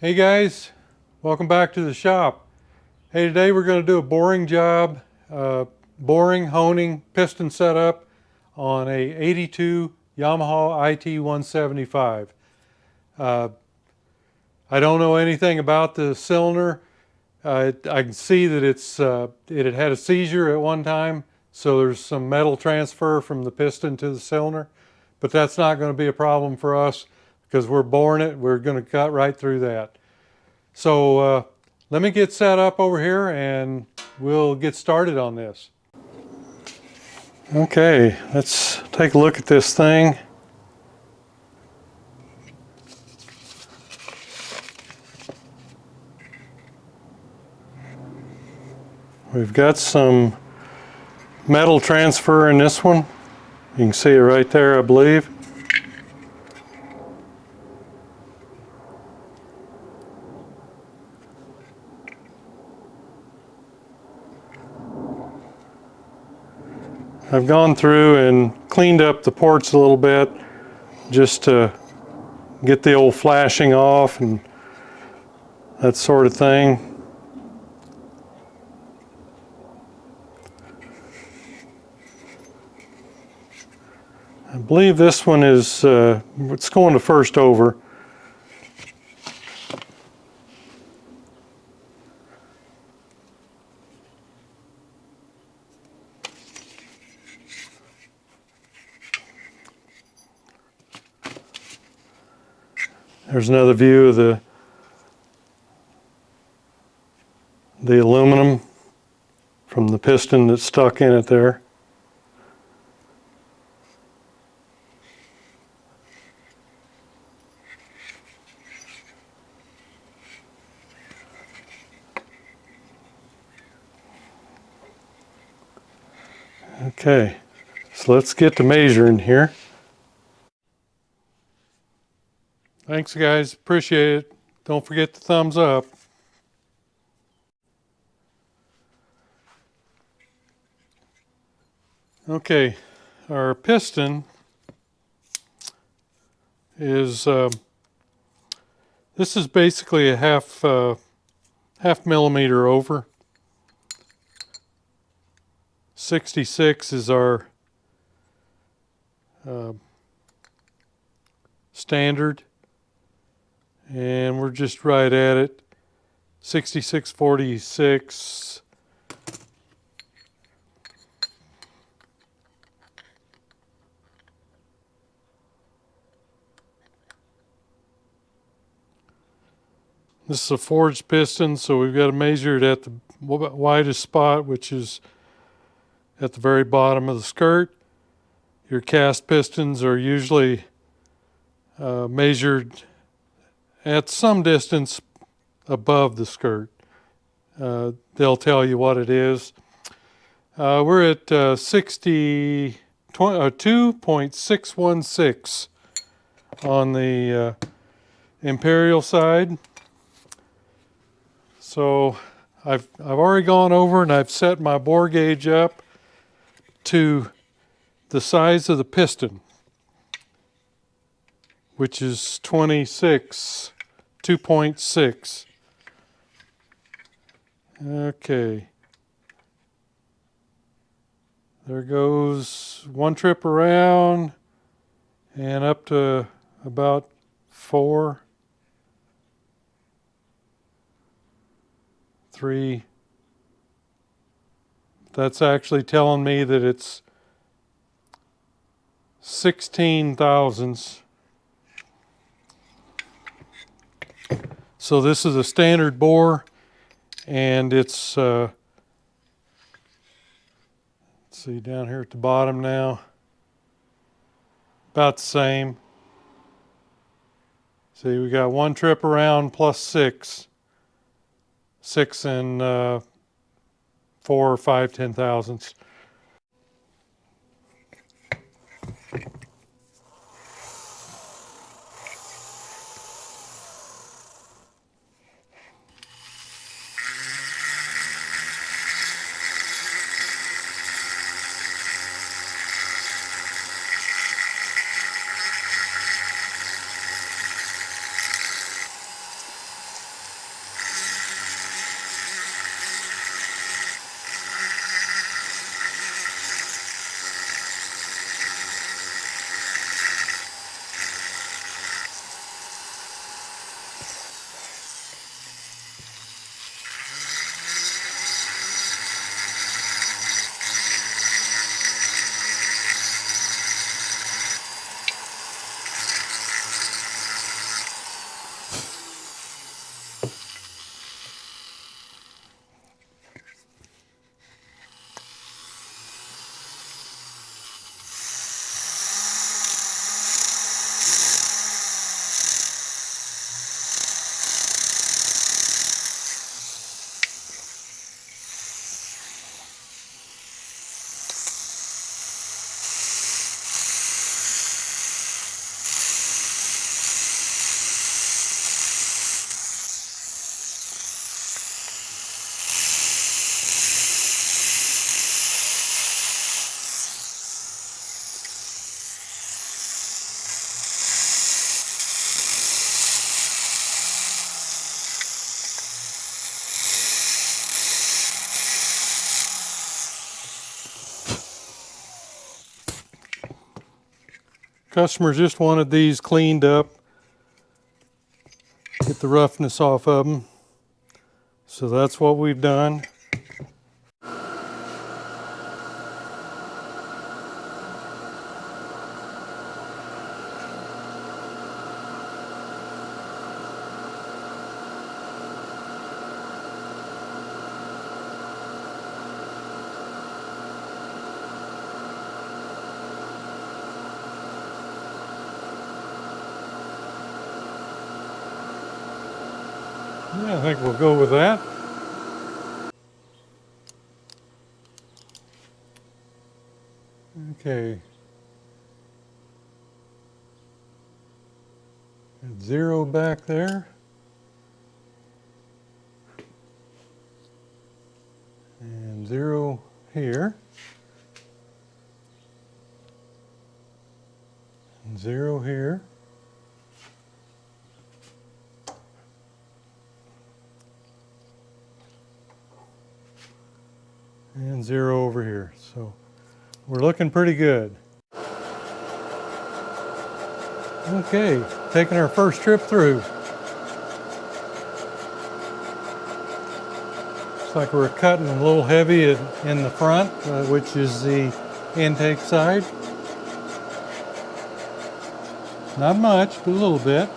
Hey guys, welcome back to the shop. Hey, today we're going to do a boring job, boring, honing, piston setup on a 82 Yamaha IT 175. I don't know anything about the cylinder. I can see that it had had a seizure at one time, so there's some metal transfer from the piston to the cylinder, but that's not going to be a problem for us because we're boring it. We're going to cut right through that. So let me get set up over here and we'll get started on this. Okay, let's take a look at this thing. We've got some metal transfer in this one. You can see it right there, I believe. I've gone through and cleaned up the ports a little bit just to get the old flashing off and that sort of thing. I believe this one is, it's going to first over. There's another view of the aluminum from the piston that's stuck in it there. Okay, so let's get to measuring here. Thanks guys, appreciate it. Don't forget the thumbs up. Okay, our piston is, this is basically a half millimeter over. 66 is our standard, and we're just right at it. 66.46. This is a forged piston, so we've got to measure it at the widest spot, which is at the very bottom of the skirt. Your cast pistons are usually measured at some distance above the skirt. They'll tell you what it is. We're at 2.616 on the imperial side. So I've already gone over and I've set my bore gauge up to the size of the piston, which is 2.6. Okay. There goes one trip around and up to about 4, 3. That's actually telling me that it's 16 thousandths. So this is a standard bore, and it's, let's see down here at the bottom now, about the same. See, we got one trip around plus 6. 6 and 4 or 5 10,000ths. Customers just wanted these cleaned up, get the roughness off of them. So that's what we've done. Yeah, I think we'll go with that. Okay. Got 0 back there. And 0 here. And 0 here. And 0 over here. So we're looking pretty good. Okay, taking our first trip through. Looks like we're cutting a little heavy in the front, which is the intake side. Not much, but a little bit.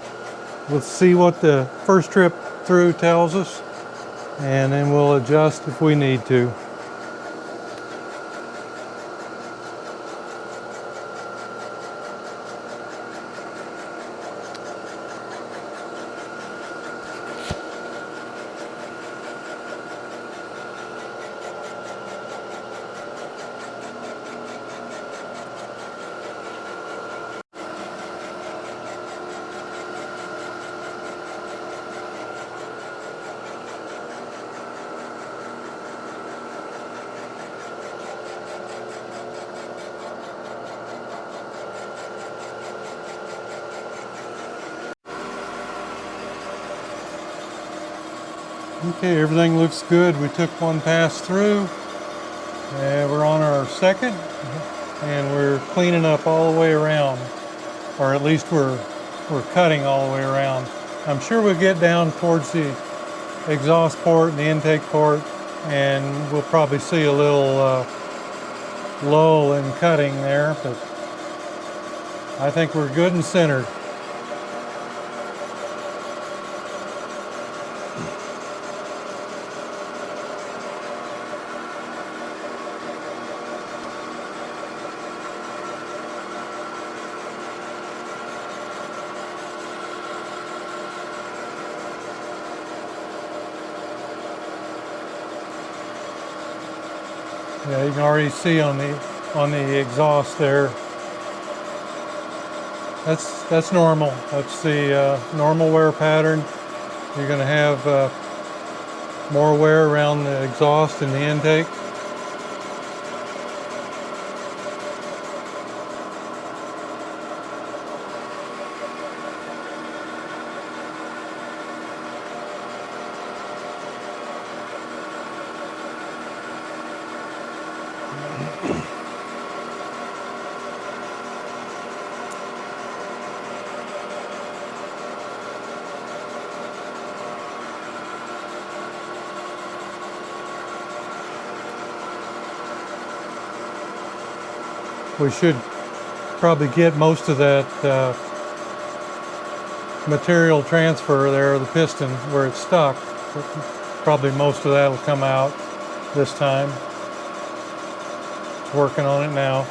We'll see what the first trip through tells us, and then we'll adjust if we need to. Okay, everything looks good. We took one pass through, and we're on our second, and we're cleaning up all the way around, or at least we're cutting all the way around. I'm sure we'll get down towards the exhaust port and the intake port, and we'll probably see a little lull in cutting there, but I think we're good and centered. Yeah, you can already see on the exhaust there. That's normal. That's the normal wear pattern. You're going to have more wear around the exhaust and the intake. We should probably get most of that material transfer there, the piston, where it's stuck. Probably most of that will come out this time. It's working on it now.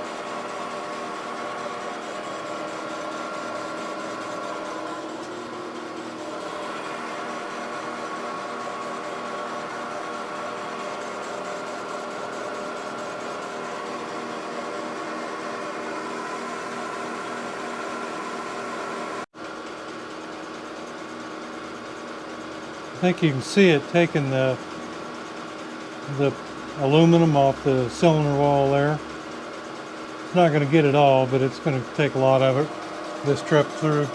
I think you can see it taking the aluminum off the cylinder wall there. It's not going to get it all, but it's going to take a lot of it this trip through.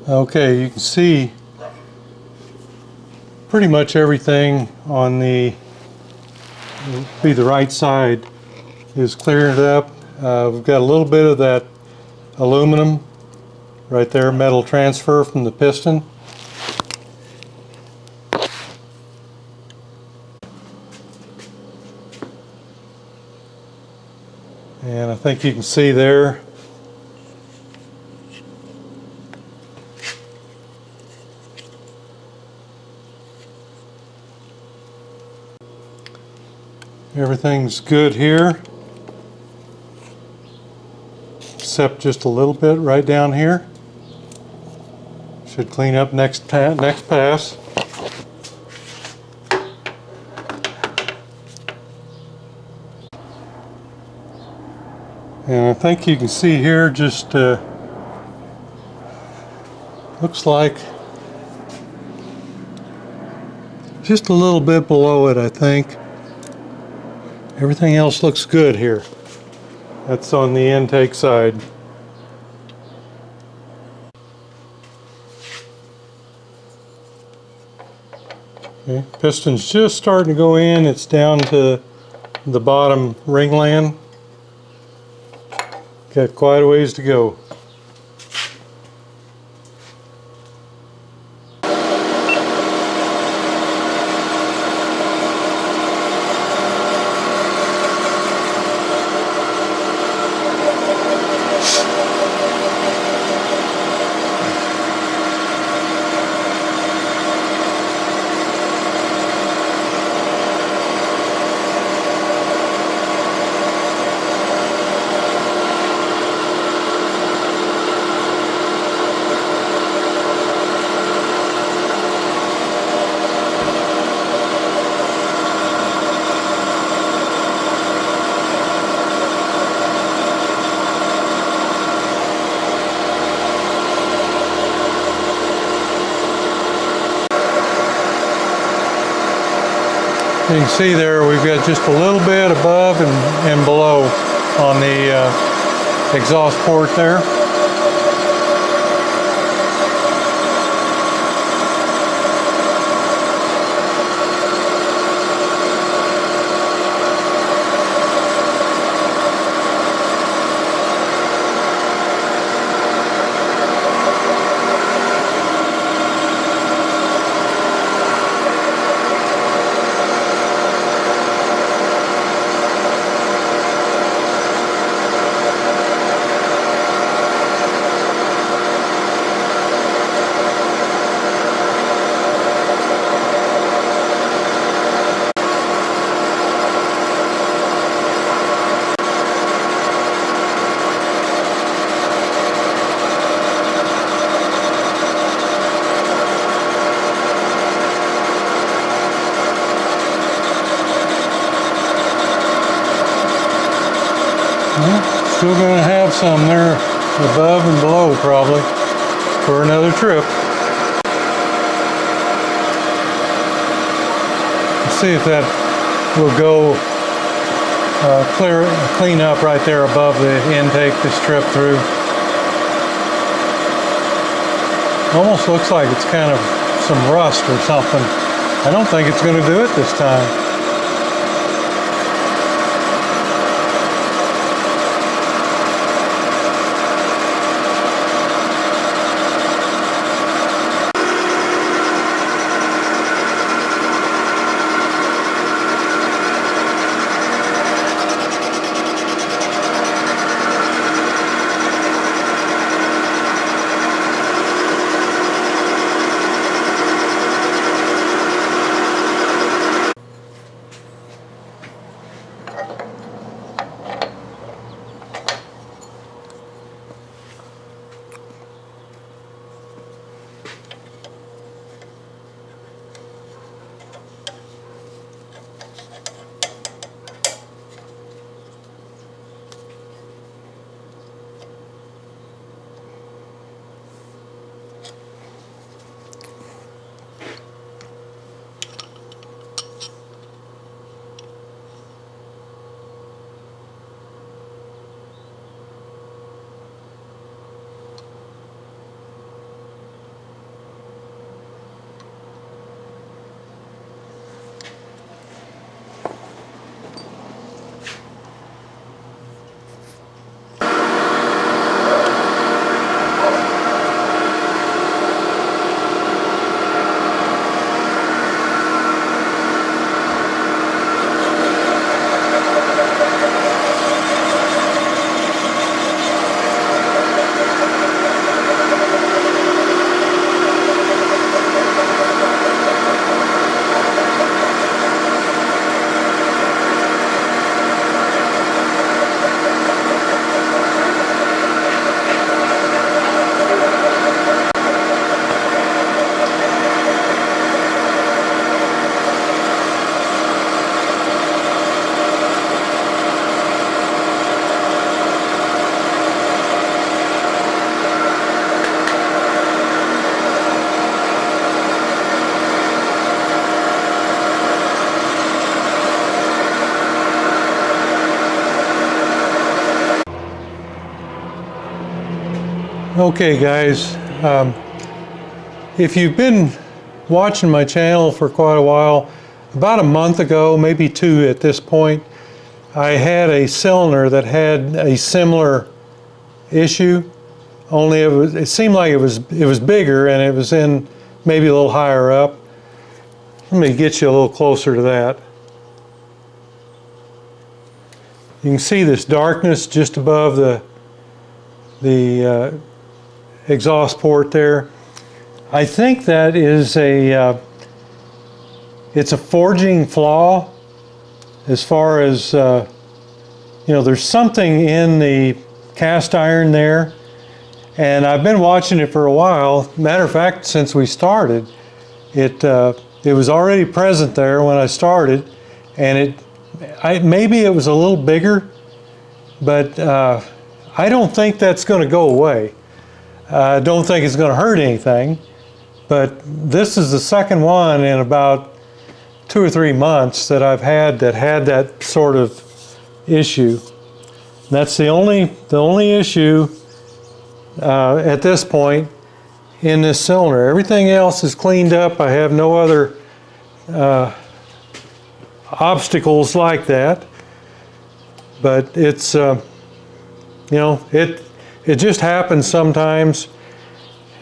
Okay, you can see pretty much everything on the right side is cleared up. We've got a little bit of that aluminum right there, metal transfer from the piston. And I think you can see there everything's good here, except just a little bit right down here. Should clean up next pass. And I think you can see here just looks like just a little bit below it, I think. Everything else looks good here. That's on the intake side. Okay, piston's just starting to go in. It's down to the bottom ringland. Got quite a ways to go. You can see there we've got just a little bit above and below on the exhaust port there. Still going to have some there above and below probably for another trip. Let's see if that will go clean up right there above the intake this trip through. Almost looks like it's kind of some rust or something. I don't think it's going to do it this time. Okay guys, if you've been watching my channel for quite a while, about a month ago, maybe 2 at this point, I had a cylinder that had a similar issue, only it seemed like it was bigger and it was in maybe a little higher up. Let me get you a little closer to that. You can see this darkness just above the exhaust port there. I think that is it's a forging flaw, as far as there's something in the cast iron there, and I've been watching it for a while. Matter of fact, since we started, it was already present there when I started, and maybe it was a little bigger, but I don't think that's going to go away. I don't think it's going to hurt anything, but this is the second one in about 2 or 3 months that I've had that sort of issue. That's the only issue at this point in this cylinder. Everything else is cleaned up. I have no other obstacles like that, but it's it just happens sometimes,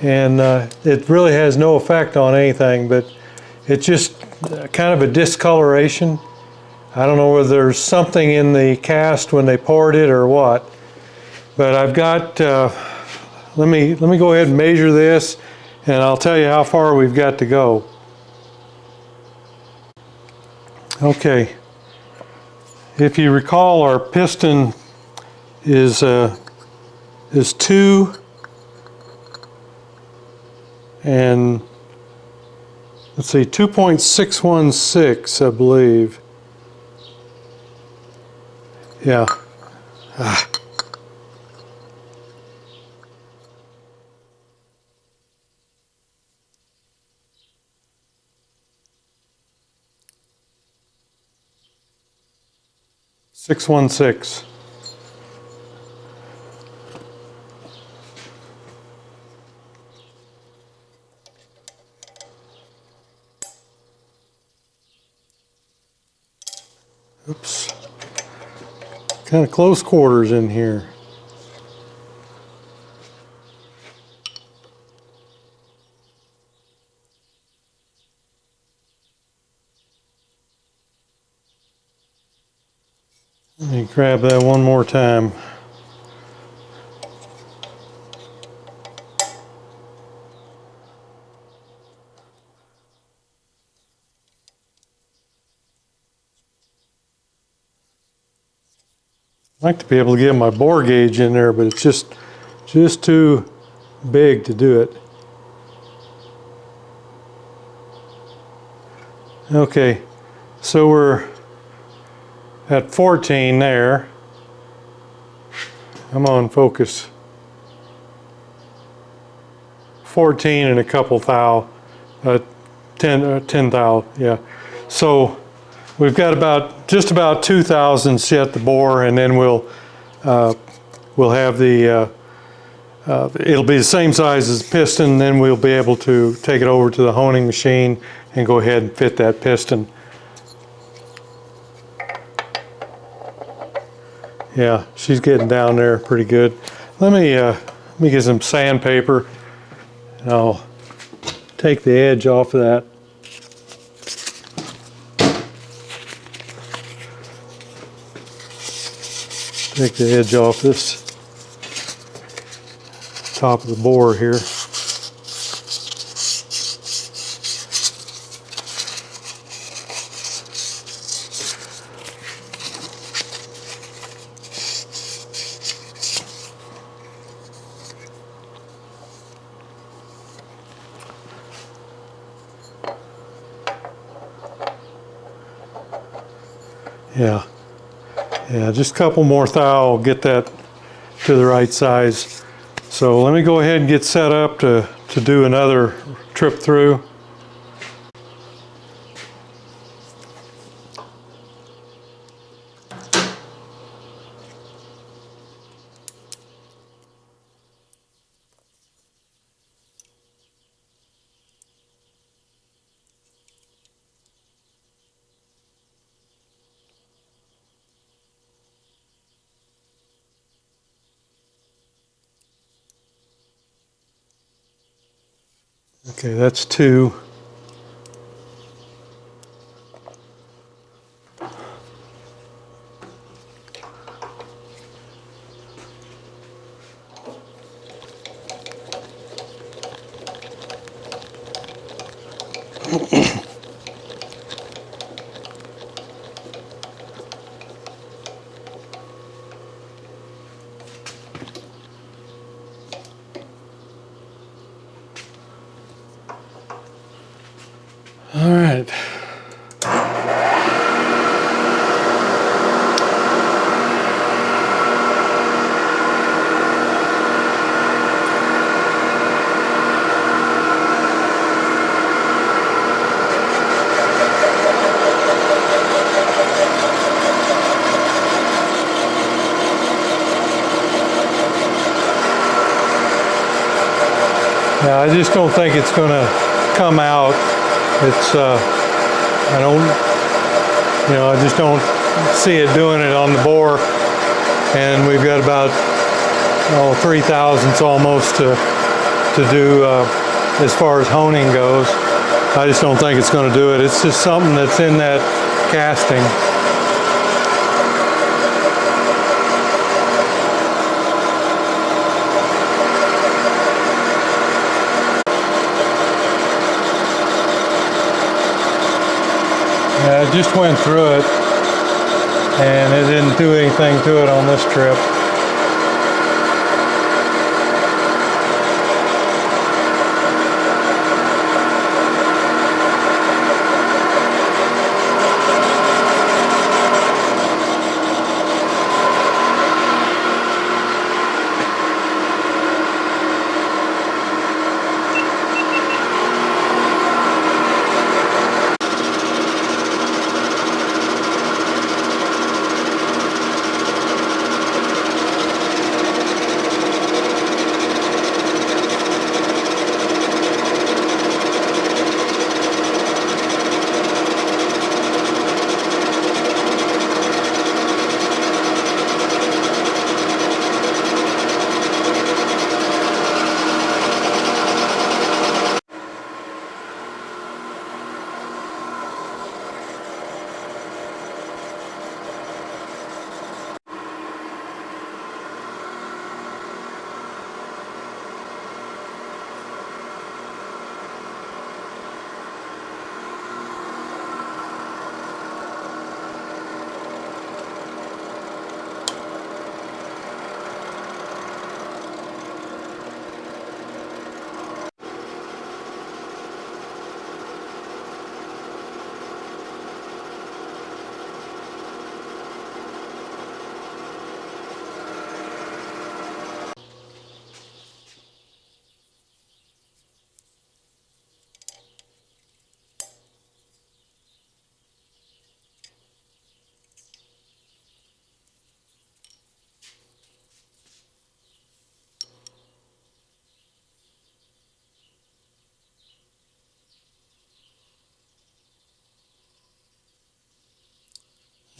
and it really has no effect on anything, but it's just kind of a discoloration. I don't know whether there's something in the cast when they poured it or what, but I've got let me go ahead and measure this, and I'll tell you how far we've got to go. Okay, if you recall, our piston is 2 and let's see, 2.616, I believe. Yeah. 616. Oops. Kind of close quarters in here. Let me grab that one more time. I'd like to be able to get my bore gauge in there, but it's just too big to do it. Okay, so we're at 14 there. I'm on focus. 14 and a couple thou, 10 thou, yeah. So we've got just about 2 thousandths yet to bore, and then we'll have the it'll be the same size as the piston. Then we'll be able to take it over to the honing machine and go ahead and fit that piston. Yeah, she's getting down there pretty good. Let me get some sandpaper, and I'll take the edge off of that. Take the edge off this top of the bore here. Yeah, just a couple more thou will get that to the right size. So let me go ahead and get set up to do another trip through. Okay, that's 2. All right. Yeah, I just don't think it's going to come out. It's, I don't, I just don't see it doing it on the bore. And we've got about, 3 thousandths almost to do as far as honing goes. I just don't think it's going to do it. It's just something that's in that casting. Yeah, it just went through it, and it didn't do anything to it on this trip.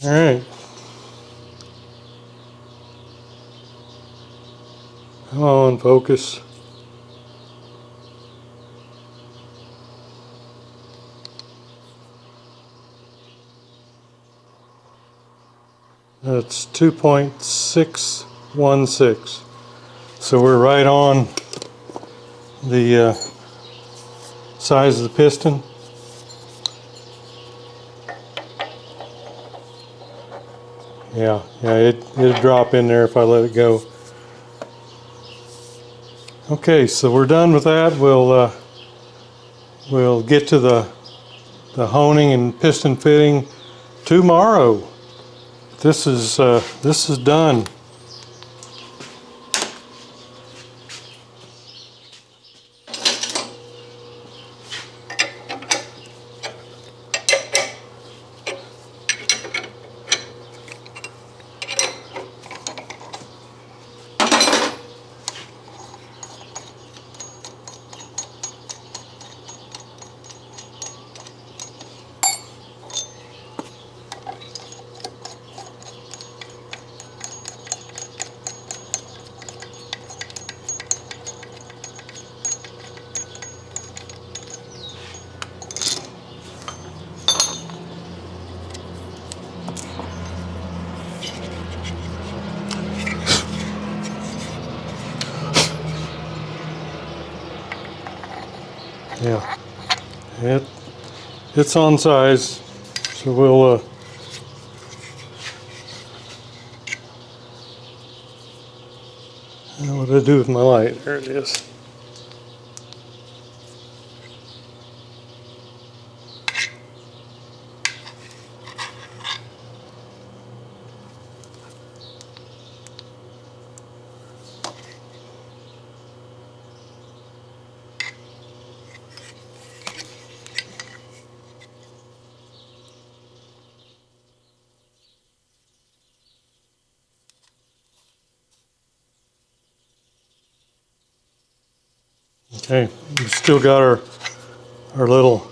All right. Come on, focus. That's 2.616. So we're right on the size of the piston. Yeah, it'd drop in there if I let it go. Okay, so we're done with that. We'll get to the honing and piston fitting tomorrow. This is done. Yeah, it's on size, so we'll what do I do with my light? There it is. Okay, we still got our little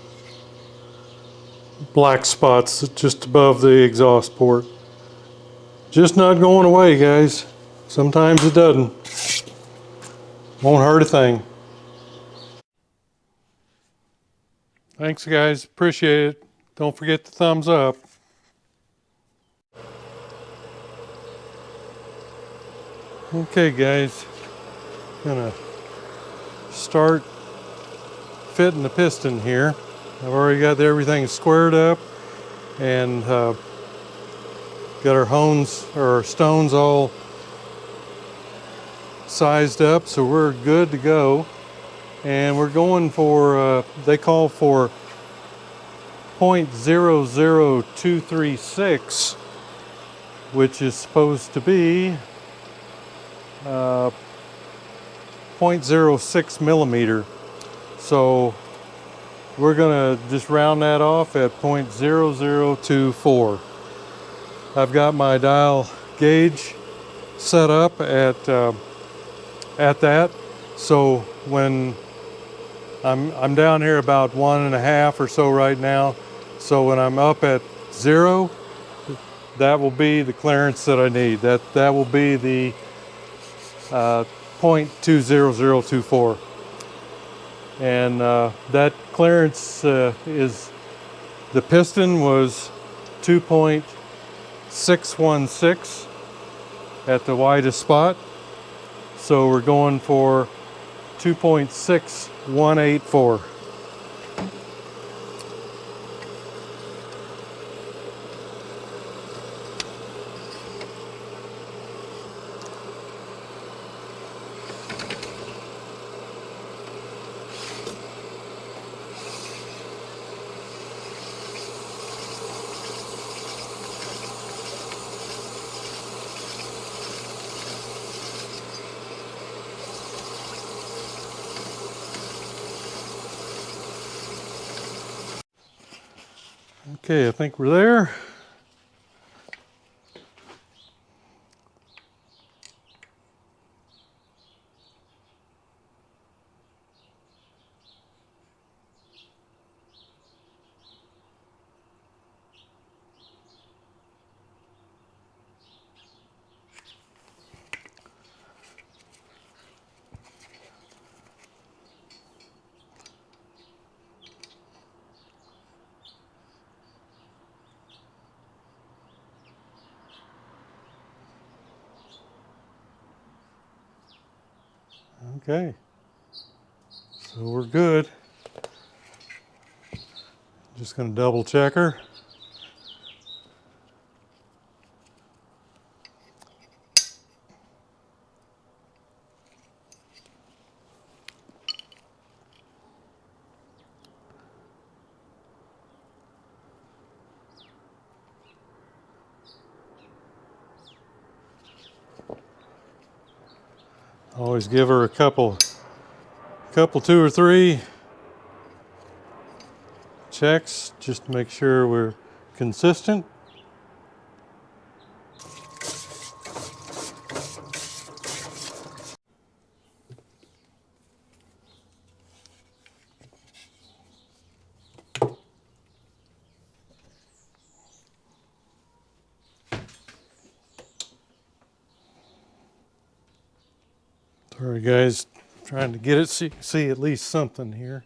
black spots just above the exhaust port. Just not going away, guys. Sometimes it doesn't. Won't hurt a thing. Thanks, guys. Appreciate it. Don't forget the thumbs up. Okay, guys. Gonna start fitting the piston here. I've already got everything squared up and got our hones or our stones all sized up, so we're good to go. And we're going for, they call for 0.00236, which is supposed to be 0.06 millimeter. So we're gonna just round that off at 0.0024. I've got my dial gauge set up at that. So when I'm down here about 1.5 or so right now. So when I'm up at 0, that will be the clearance that I need. That will be the 0.20024. And that clearance is, the piston was 2.616 at the widest spot. So we're going for 2.6184. Okay, I think we're there. Okay, so we're good. Just gonna double check her. Always give her a couple, 2 or 3 checks just to make sure we're consistent. Sorry guys, trying to get it so you can see at least something here.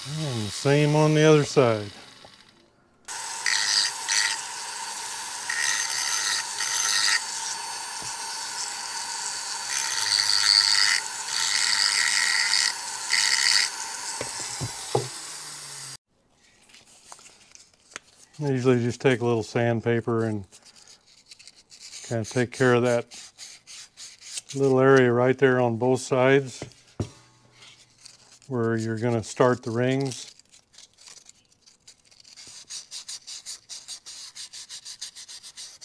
And the same on the other side. I usually just take a little sandpaper and kind of take care of that little area right there on both sides where you're going to start the rings.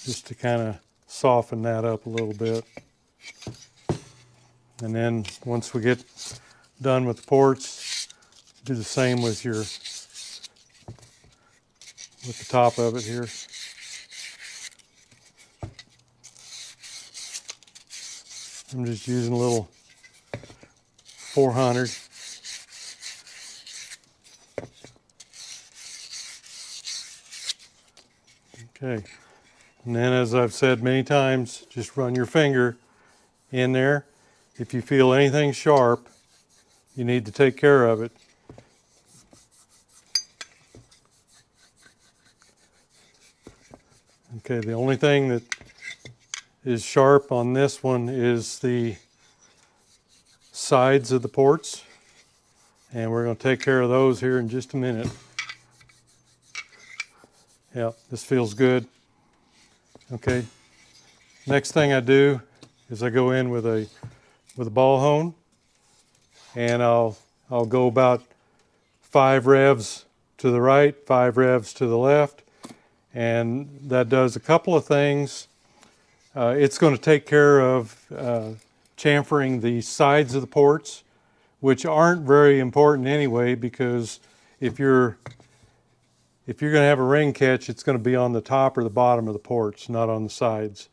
Just to kind of soften that up a little bit. And then once we get done with the ports, do the same with the top of it here. I'm just using a little 400. Okay, and then as I've said many times, just run your finger in there. If you feel anything sharp, you need to take care of it. Okay, the only thing that is sharp on this one is the sides of the ports, and we're going to take care of those here in just a minute. Yeah, this feels good. Okay, next thing I do is I go in with a ball hone, and I'll go about 5 revs to the right, 5 revs to the left, and that does a couple of things. It's going to take care of chamfering the sides of the ports, which aren't very important anyway, because if you're going to have a ring catch, it's going to be on the top or the bottom of the ports, not on the sides.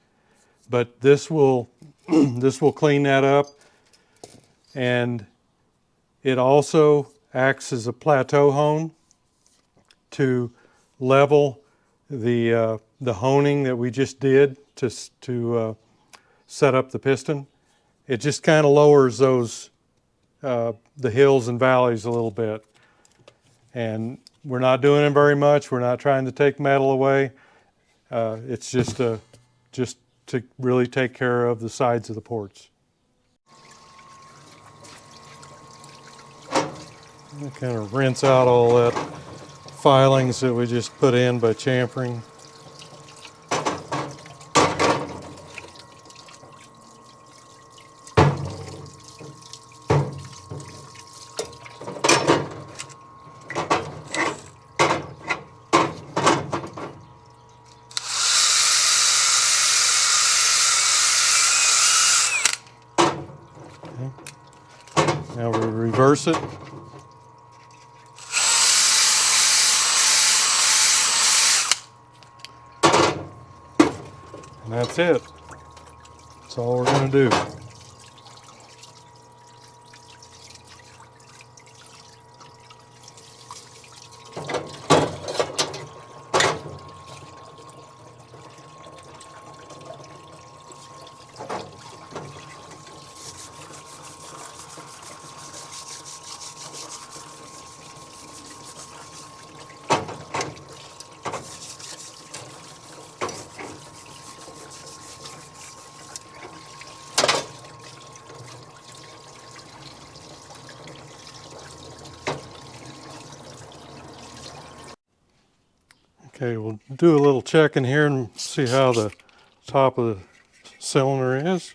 But this will this will clean that up, and it also acts as a plateau hone to level the honing that we just did to set up the piston. It just kind of lowers those the hills and valleys a little bit. And we're not doing it very much. We're not trying to take metal away. It's just to really take care of the sides of the ports. And kind of rinse out all that filings that we just put in by chamfering. Now we reverse it. And that's it. That's all we're going to do. Okay, we'll do a little check in here and see how the top of the cylinder is.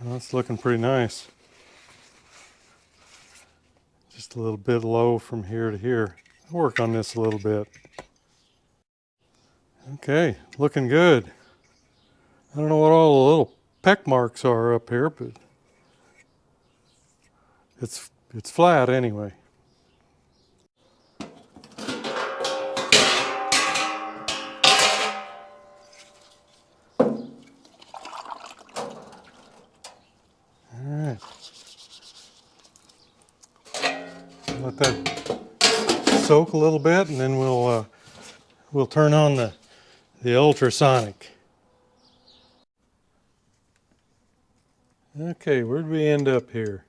Well, that's looking pretty nice. Just a little bit low from here to here. I'll work on this a little bit. Okay, looking good. I don't know what all the little peck marks are up here, but it's flat anyway. All right. Let that soak a little bit, and then we'll turn on the ultrasonic. Okay, where'd we end up here?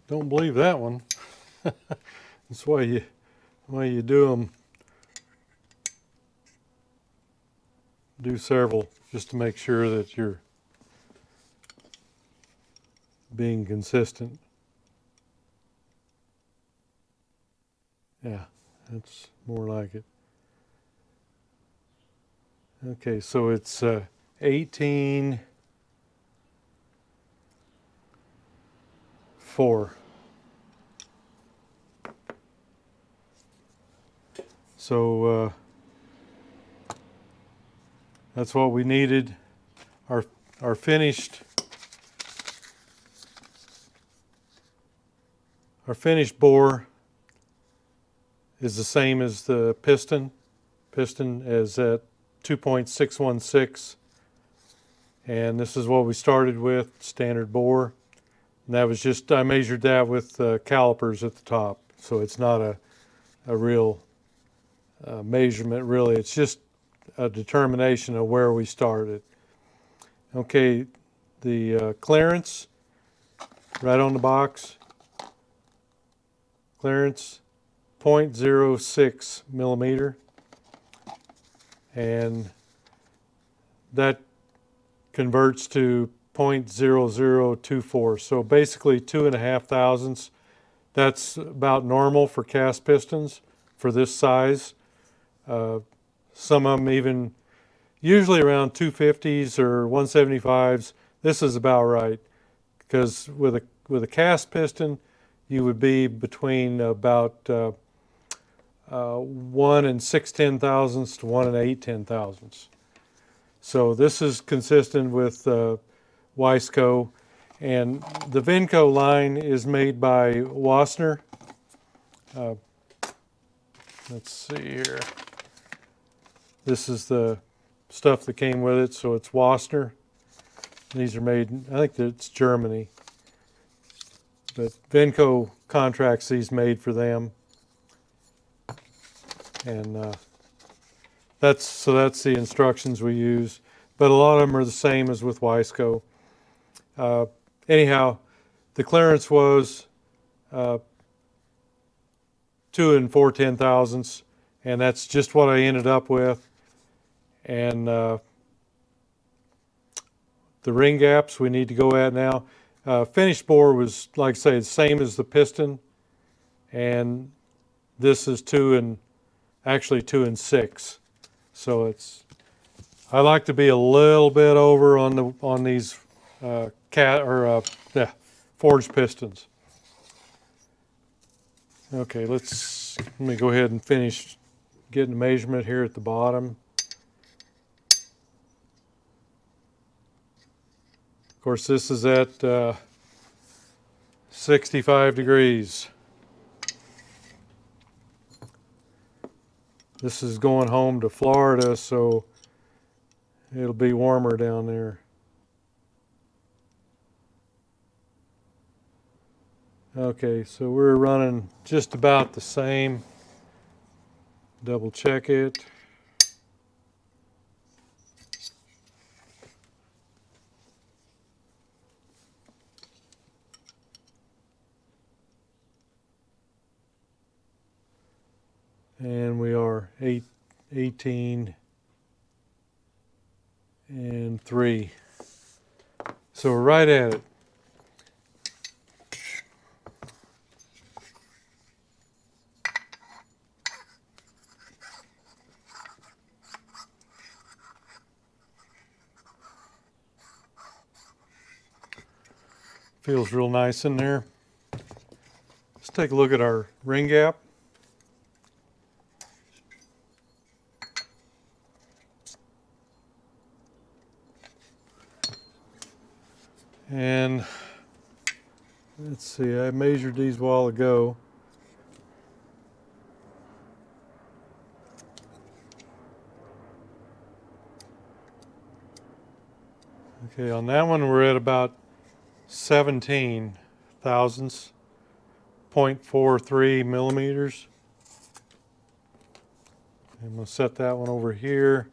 Don't believe that one. That's why you do them. Do several just to make sure that you're being consistent. Yeah, that's more like it. Okay, so it's 18.4. So that's what we needed. Our finished bore is the same as the piston. Piston is at 2.616, and this is what we started with, standard bore. And that was just, I measured that with calipers at the top, so it's not a real measurement really. It's just a determination of where we started. Okay, the clearance, right on the box, clearance 0.06 millimeter, and that converts to 0.0024. So basically 2.5 thousandths. That's about normal for cast pistons for this size. Some of them even usually around 250s or 175s. This is about right, because with a cast piston, you would be between about 1 and 6/10 thousandths to 1 and 8/10 thousandths. So this is consistent with Wiseco, and the Vintco line is made by Wassner. Let's see here. This is the stuff that came with it, so it's Wassner. These are made, I think it's Germany, but Vintco contracts these made for them, and that's the instructions we use. But a lot of them are the same as with Wiseco. Anyhow, the clearance was 2 and 4/10 thousandths, and that's just what I ended up with. And the ring gaps we need to go at now. Finished bore was, like I say, the same as the piston, and this is 2 and 6. So it's, I like to be a little bit over on these forged pistons. Okay, let me go ahead and finish getting the measurement here at the bottom. Of course, this is at 65 degrees. This is going home to Florida, so it'll be warmer down there. Okay, so we're running just about the same. Double check it. And we are 18 and 3. So we're right at it. Feels real nice in there. Let's take a look at our ring gap. And Let's see, I measured these a while ago. Okay, on that one we're at about 17 thousandths, 0.43 millimeters. I'm going to set that one over here.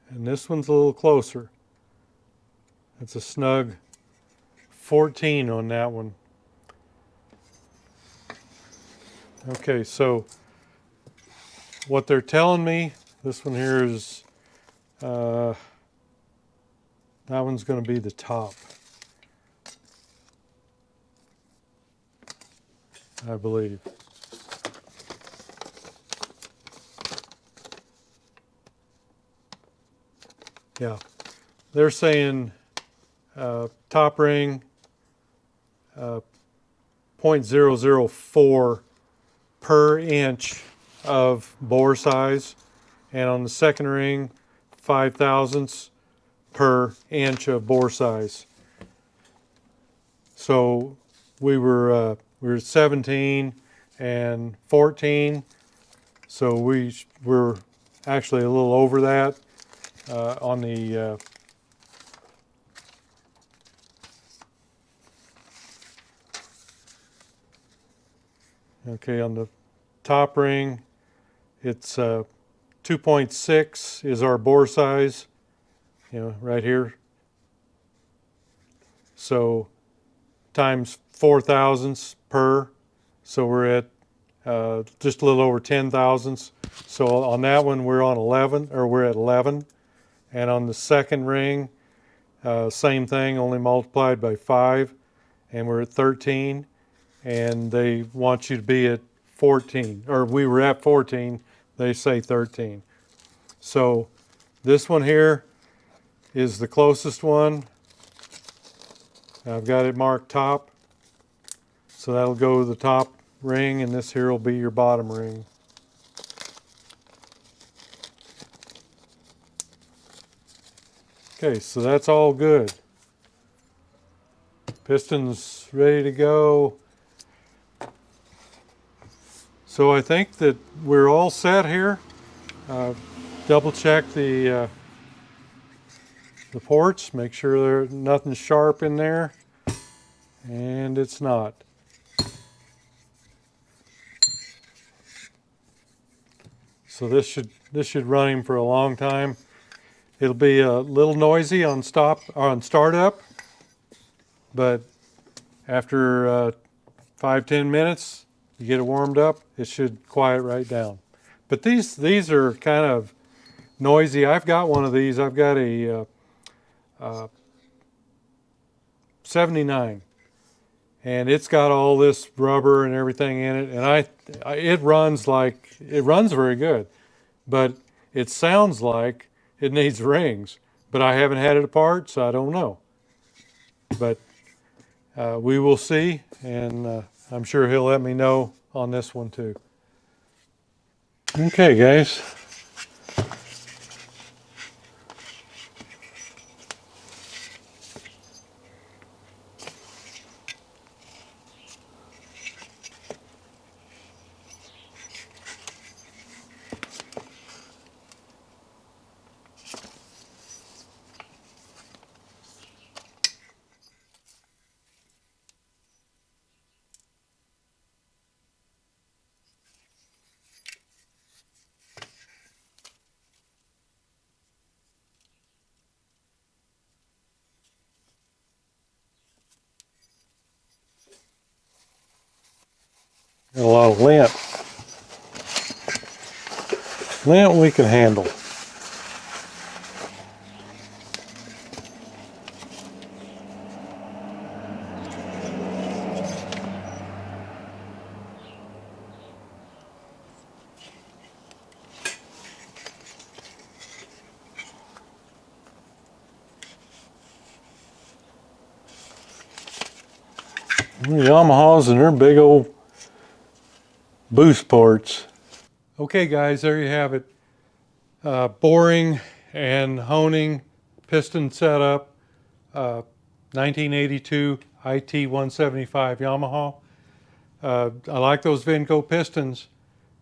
And this one's a little closer. It's a snug 14 on that one. Okay, so what they're telling me, this one here is, that one's going to be the top, I believe. Yeah, they're saying top ring 0.004 per inch of bore size, and on the second ring 5 thousandths per inch of bore size. So we were 17 and 14, so we're actually a little over that on the okay, on the top ring. It's 2.6 is our bore size, right here. So times 4 thousandths per, so we're at just a little over 10 thousandths. So on that one we're on 11, or we're at 11, and on the second ring, same thing, only multiplied by 5, and we're at 13. And they want you to be at 14, or we were at 14. They say 13. So this one here is the closest one. I've got it marked top, so that'll go to the top ring, and this here will be your bottom ring. Okay, so that's all good. Piston's ready to go. So I think that we're all set here. Double check the ports, make sure there's nothing sharp in there, and it's not. So this should run him for a long time. It'll be a little noisy on startup, but after 5-10 minutes, you get it warmed up, it should quiet right down. But these are kind of noisy. I've got one of these. I've got a 79, and it's got all this rubber and everything in it, and it runs very good, but it sounds like it needs rings. But I haven't had it apart, so I don't know. But we will see, and I'm sure he'll let me know on this one too. Okay, guys. Got a lot of lint. Lint we can handle. Yamahas and their big old boost ports. Okay guys, there you have it. Boring and honing piston setup, 1982 IT 175 Yamaha. I like those Vintco pistons.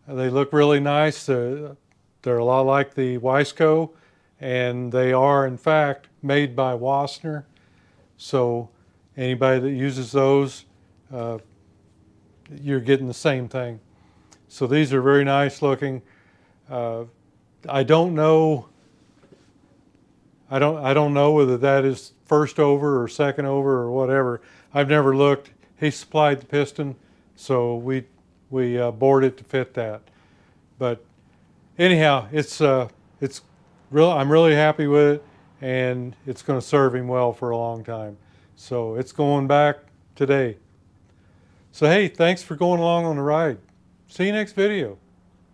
They look really nice. They're a lot like the Wiseco, and they are in fact made by Wassner. So anybody that uses those, you're getting the same thing. So these are very nice looking. Uh, I don't know. I don't know whether that is first over or second over or whatever. I've never looked. He supplied the piston, so we bored it to fit that. But anyhow, it's real. I'm really happy with it, and it's going to serve him well for a long time. So it's going back today. So hey, thanks for going along on the ride. See you next video.